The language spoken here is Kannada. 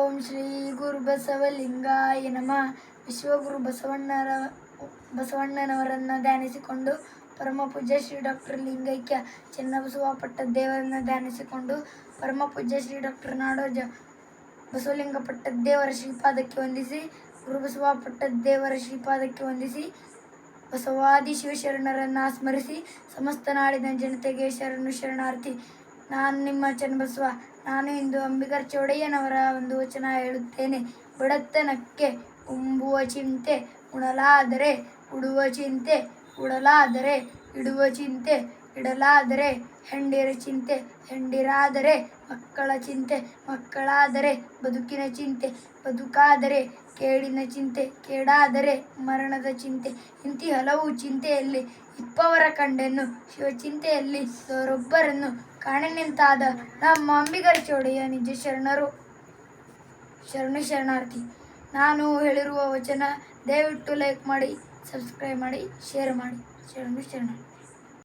ಓಂ ಶ್ರೀ ಗುರು ಬಸವಲಿಂಗಾಯ ನಮಃ. ವಿಶ್ವಗುರು ಬಸವಣ್ಣನವರನ್ನು ಧ್ಯಾನಿಸಿಕೊಂಡು, ಪರಮ ಪೂಜ್ಯ ಶ್ರೀ ಡಾಕ್ಟರ್ ಲಿಂಗೈಕ್ಯ ಚೆನ್ನಬಸವ ಪಟ್ಟದ್ದೇವರನ್ನು ಧ್ಯಾನಿಸಿಕೊಂಡು, ಪರಮ ಪೂಜ್ಯ ಶ್ರೀ ಡಾಕ್ಟರ್ ನಾಡೋಜ ಬಸವಲಿಂಗ ಪಟ್ಟದ್ದೇವರ ಶ್ರೀಪಾದಕ್ಕೆ ವಂದಿಸಿ, ಗುರುಬಸವ ಪಟ್ಟದ್ದೇವರ ಶ್ರೀಪಾದಕ್ಕೆ ವಂದಿಸಿ, ಬಸವಾದಿ ಶಿವಶರಣರನ್ನು ಸ್ಮರಿಸಿ, ಸಮಸ್ತ ನಾಡಿನ ಜನತೆಗೆ ಶರಣು ಶರಣಾರ್ಥಿ. ನಾನು ನಿಮ್ಮ ಚನ್ನಬಸವ. ನಾನು ಇಂದು ಅಂಬಿಗರ ಚೌಡಯ್ಯನವರ ಒಂದು ವಚನ ಹೇಳುತ್ತೇನೆ. ಬಡತನಕ್ಕೆ ಉಂಬುವ ಚಿಂತೆ, ಉಣಲಾದರೆ ಉಡುವ ಚಿಂತೆ, ಉಡಲಾದರೆ ಇಡುವ ಚಿಂತೆ, ಇಡಲಾದರೆ ಹೆಂಡಿರ ಚಿಂತೆ, ಹೆಂಡಿರಾದರೆ ಮಕ್ಕಳ ಚಿಂತೆ, ಮಕ್ಕಳಾದರೆ ಬದುಕಿನ ಚಿಂತೆ, ಬದುಕಾದರೆ ಕೇಡಿನ ಚಿಂತೆ, ಕೇಡಾದರೆ ಮರಣದ ಚಿಂತೆ. ಇಂತಿ ಹಲವು ಚಿಂತೆಯಲ್ಲಿ ಇಪ್ಪವರ ಕಂಡೆನ್ನು, ಶಿವಚಿಂತೆಯಲ್ಲಿ ಅವರೊಬ್ಬರನ್ನು ಕಾಣೆನೆಂತಾದ ನಮ್ಮ ಅಂಬಿಗರ ಚೌಡಯ್ಯ ನಿಜ ಶರಣರು. ಶರಣು ಶರಣಾರ್ಥಿ. ನಾನು ಹೇಳಿರುವ ವಚನ ದಯವಿಟ್ಟು ಲೈಕ್ ಮಾಡಿ, ಸಬ್ಸ್ಕ್ರೈಬ್ ಮಾಡಿ, ಶೇರ್ ಮಾಡಿ. ಶರಣು ಶರಣಾರ್ಥಿ.